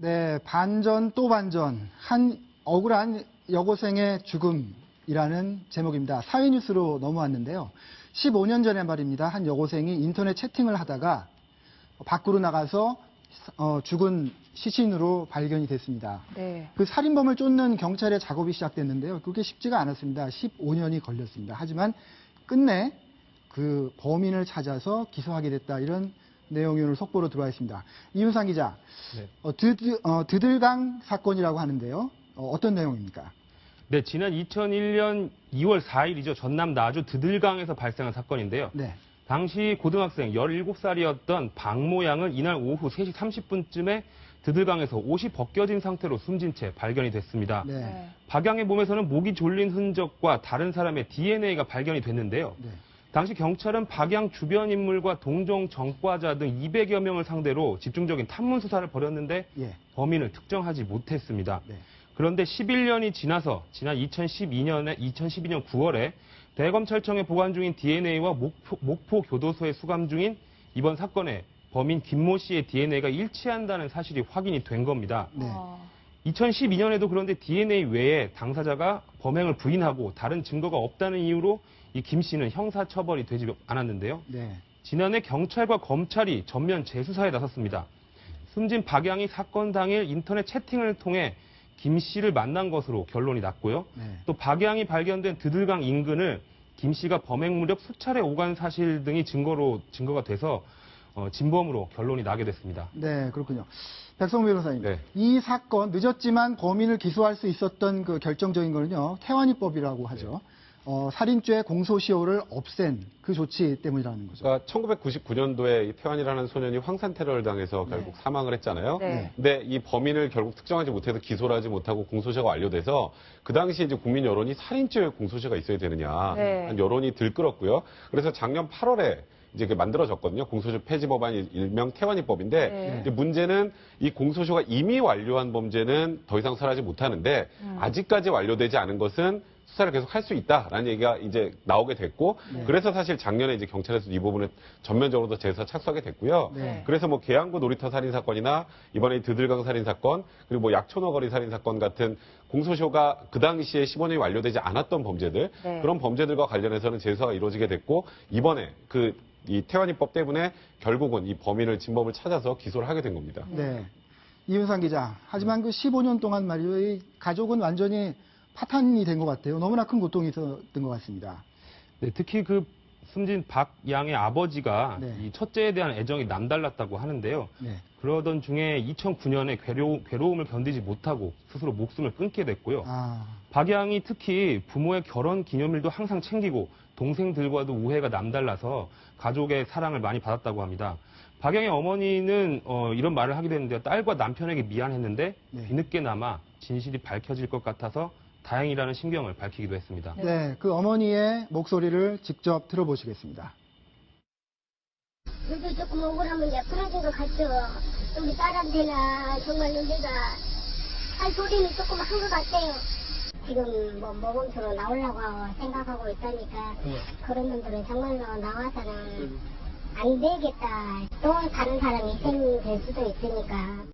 네, 반전 또 반전. 한 억울한 여고생의 죽음이라는 제목입니다. 사회뉴스로 넘어왔는데요. 15년 전에 말입니다. 한 여고생이 인터넷 채팅을 하다가 밖으로 나가서 죽은 시신으로 발견이 됐습니다. 네. 그 살인범을 쫓는 경찰의 작업이 시작됐는데요. 그게 쉽지가 않았습니다. 15년이 걸렸습니다. 하지만 끝내 그 범인을 찾아서 기소하게 됐다. 이런 내용이 오늘 속보로 들어와 있습니다. 이윤상 기자, 네. 드들강 사건이라고 하는데요. 어떤 내용입니까? 네, 지난 2001년 2월 4일이죠. 전남 나주 드들강에서 발생한 사건인데요. 네. 당시 고등학생 17살이었던 박모 양은 이날 오후 3시 30분쯤에 드들강에서 옷이 벗겨진 상태로 숨진 채 발견이 됐습니다. 네. 박 양의 몸에서는 목이 졸린 흔적과 다른 사람의 DNA가 발견이 됐는데요. 네. 당시 경찰은 박양 주변 인물과 동종 전과자 등 200여 명을 상대로 집중적인 탐문 수사를 벌였는데 예. 범인을 특정하지 못했습니다. 네. 그런데 11년이 지나서 지난 2012년 9월에 대검찰청에 보관 중인 DNA와 목포 교도소에 수감 중인 이번 사건의 범인 김모 씨의 DNA가 일치한다는 사실이 확인이 된 겁니다. 네. 2012년에도 그런데 DNA 외에 당사자가 범행을 부인하고 다른 증거가 없다는 이유로 이 김 씨는 형사처벌이 되지 않았는데요. 네. 지난해 경찰과 검찰이 전면 재수사에 나섰습니다. 숨진 박 양이 사건 당일 인터넷 채팅을 통해 김 씨를 만난 것으로 결론이 났고요. 네. 또 박 양이 발견된 드들강 인근을 김 씨가 범행 무렵 수차례 오간 사실 등이 증거가 돼서 진범으로 결론이 나게 됐습니다. 네, 그렇군요. 백성무 변호사님, 네. 이 사건 늦었지만 범인을 기소할 수 있었던 그 결정적인 거는요, 태완이법이라고 하죠. 살인죄 공소시효를 없앤 그 조치 때문이라는 거죠. 그러니까 1999년도에 이 태환이라는 소년이 황산 테러를 당해서 결국 사망을 했잖아요. 네. 근데 이 범인을 결국 특정하지 못해서 기소를 하지 못하고 공소시효가 완료돼서 그 당시에 이제 국민 여론이 살인죄 공소시효가 있어야 되느냐 네. 한 여론이 들끓었고요. 그래서 작년 8월에 이제 만들어졌거든요. 공소시효 폐지 법안이 일명 태완이법인데 네. 이제 문제는 이 공소시효가 이미 완료한 범죄는 더 이상 수사하지 못하는데 아직까지 완료되지 않은 것은 수사를 계속 할 수 있다라는 얘기가 이제 나오게 됐고 그래서 사실 작년에 이제 경찰에서 이 부분을 전면적으로 재수사 착수하게 됐고요. 네. 그래서 뭐 계양구 놀이터 살인 사건이나 이번에 이 드들강 살인 사건 그리고 뭐 약촌어 거리 살인 사건 같은 공소시효가 그 당시에 15년이 완료되지 않았던 범죄들 네. 그런 범죄들과 관련해서는 재수사가 이루어지게 됐고 이번에 이 태완이법 때문에 결국은 이 범인을 진범을 찾아서 기소를 하게 된 겁니다. 네. 이윤상 기자, 하지만 그 15년 동안 말이죠, 이 가족은 완전히 파탄이 된 것 같아요. 너무나 큰 고통이 있었던 것 같습니다. 네, 특히 그 숨진 박 양의 아버지가 네. 이 첫째에 대한 애정이 남달랐다고 하는데요. 네. 그러던 중에 2009년에 괴로움을 견디지 못하고 스스로 목숨을 끊게 됐고요. 박 양이 특히 부모의 결혼 기념일도 항상 챙기고 동생들과도 우애가 남달라서 가족의 사랑을 많이 받았다고 합니다. 박 양의 어머니는 이런 말을 하게 됐는데요. 딸과 남편에게 미안했는데 네. 뒤늦게나마 진실이 밝혀질 것 같아서 다행이라는 심경을 밝히기도 했습니다. 네, 그 어머니의 목소리를 직접 들어보시겠습니다. 저도 조금 억울하면 이제 풀어진 것 같죠. 우리 딸한테나 정말로 내가 할 소리는 조금 한 것 같아요. 지금 뭐 모범수로 나오려고 생각하고 있다니까 그런 놈들은 정말로 나와서는 안 되겠다. 또 다른 사람이 희생될 수도 있으니까.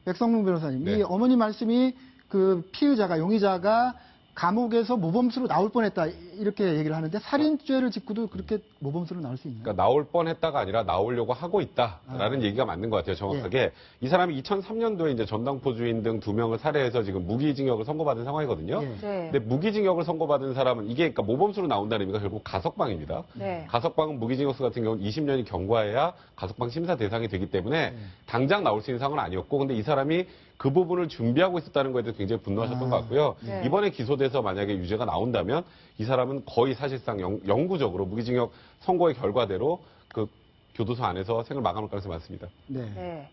백성문 변호사님, 네. 이 어머니 말씀이 그 피의자가, 용의자가 감옥에서 모범수로 나올 뻔했다 이렇게 얘기를 하는데 살인죄를 짓고도 그렇게 모범수로 나올 수 있나요? 그러니까 나올 뻔했다가 아니라 나오려고 하고 있다라는 얘기가 맞는 것 같아요. 정확하게 이 사람이 2003년도에 이제 전당포 주인 등 2명을 살해해서 지금 무기징역을 선고받은 상황이거든요. 예. 네. 근데 무기징역을 선고받은 사람은 이게 그러니까 모범수로 나온다는 의미가 결국 가석방입니다. 네. 가석방은 무기징역수 같은 경우는 20년이 경과해야 가석방 심사 대상이 되기 때문에 당장 나올 수 있는 상황은 아니었고 근데 이 사람이 그 부분을 준비하고 있었다는 거에 대해서 굉장히 분노하셨던 것 같고요. 네. 이번에 기소돼서 만약에 유죄가 나온다면 이 사람은 거의 사실상 영구적으로 무기징역 선고의 결과대로 그 교도소 안에서 생을 마감할 가능성이 많습니다. 네. 네.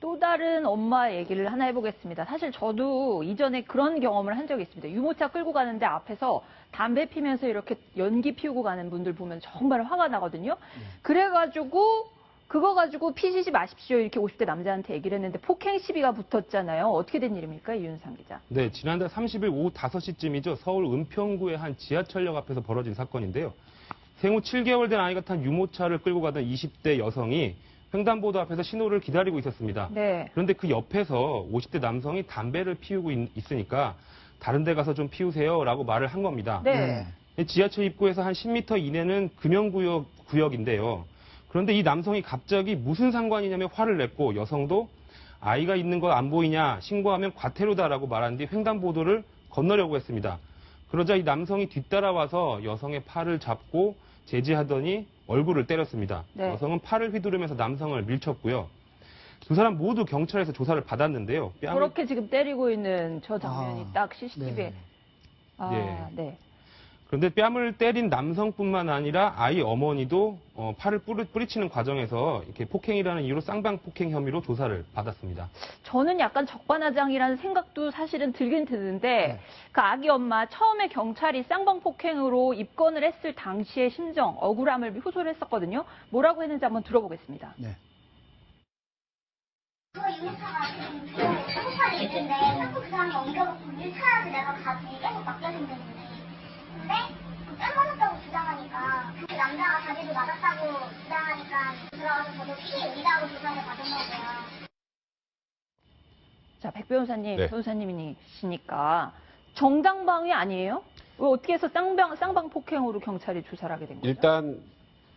또 다른 엄마 얘기를 하나 해보겠습니다. 사실 저도 이전에 그런 경험을 한 적이 있습니다. 유모차 끌고 가는데 앞에서 담배 피면서 이렇게 연기 피우고 가는 분들 보면 정말 화가 나거든요. 그래가지고 그거 가지고 피시지 마십시오 이렇게 50대 남자한테 얘기를 했는데 폭행 시비가 붙었잖아요. 어떻게 된 일입니까? 이윤상 기자. 네, 지난달 30일 오후 5시쯤이죠. 서울 은평구의 한 지하철역 앞에서 벌어진 사건인데요. 생후 7개월 된 아이가 탄 유모차를 끌고 가던 20대 여성이 횡단보도 앞에서 신호를 기다리고 있었습니다. 네. 그런데 그 옆에서 50대 남성이 담배를 피우고 있으니까 다른 데 가서 좀 피우세요라고 말을 한 겁니다. 네. 지하철 입구에서 한 10m 이내는 금연구역인데요. 그런데 이 남성이 갑자기 무슨 상관이냐며 화를 냈고 여성도 아이가 있는 거 안 보이냐 신고하면 과태료다라고 말한 뒤 횡단보도를 건너려고 했습니다. 그러자 이 남성이 뒤따라와서 여성의 팔을 잡고 제지하더니 얼굴을 때렸습니다. 네. 여성은 팔을 휘두르면서 남성을 밀쳤고요. 두 사람 모두 경찰에서 조사를 받았는데요. 그렇게 지금 때리고 있는 저 장면이 딱 CCTV에. 네. 네. 그런데 뺨을 때린 남성뿐만 아니라 아이 어머니도 팔을 뿌리치는 과정에서 이렇게 폭행이라는 이유로 쌍방폭행 혐의로 조사를 받았습니다. 저는 약간 적반하장이라는 생각도 사실은 들긴 드는데 그 아기 엄마 처음에 경찰이 쌍방폭행으로 입건을 했을 당시의 심정, 억울함을 호소를 했었거든요. 뭐라고 했는지 한번 들어보겠습니다. 네. 저 유모차가 지금 소속판이 있는데 자꾸 그 사람이 옮겨갖고 밀쳐야지 내가 가지 계속 맡겨야 된다는데 근데 뺨 맞았다고 주장하니까 그 남자가 자기도 맞았다고 주장하니까 들어가서 저도 피해 의리다고 조사를 받은 거고요. 자, 백 변호사님, 네. 변호사님이시니까 정당방위 아니에요? 왜 어떻게 해서 쌍방폭행으로 경찰이 조사를 하게 된 거죠? 일단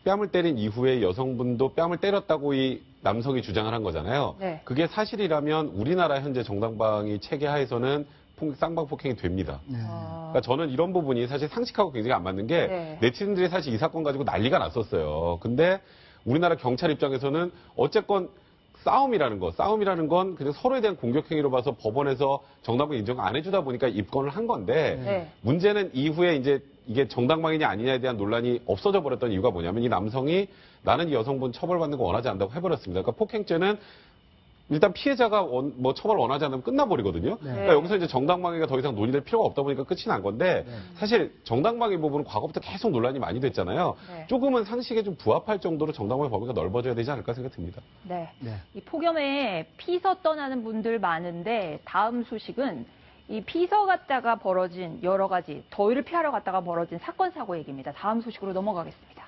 뺨을 때린 이후에 여성분도 뺨을 때렸다고 이 남성이 주장을 한 거잖아요. 네. 그게 사실이라면 우리나라 현재 정당방위 체계 하에서는 쌍방폭행이 됩니다. 네. 그러니까 저는 이런 부분이 사실 상식하고 굉장히 안 맞는 게 네. 네티즌들이 사실 이 사건 가지고 난리가 났었어요. 근데 우리나라 경찰 입장에서는 어쨌건 싸움이라는 건 그냥 서로에 대한 공격 행위로 봐서 법원에서 정당방 인정 안 해주다 보니까 입건을 한 건데 네. 문제는 이후에 이제 이게 정당방위냐 아니냐에 대한 논란이 없어져 버렸던 이유가 뭐냐면 이 남성이 나는 이 여성분 처벌받는 거 원하지 않다고 해버렸습니다. 그러니까 폭행죄는 일단 피해자가 처벌 원하지 않으면 끝나버리거든요. 그러니까 여기서 이제 정당방위가 더 이상 논의될 필요가 없다 보니까 끝이 난 건데 사실 정당방위 부분은 과거부터 계속 논란이 많이 됐잖아요. 네. 조금은 상식에 좀 부합할 정도로 정당방위 범위가 넓어져야 되지 않을까 생각이 듭니다. 네. 네. 이 폭염에 피서 떠나는 분들 많은데 다음 소식은 이 피서 갔다가 벌어진 여러 가지 더위를 피하러 갔다가 벌어진 사건 사고 얘기입니다. 다음 소식으로 넘어가겠습니다.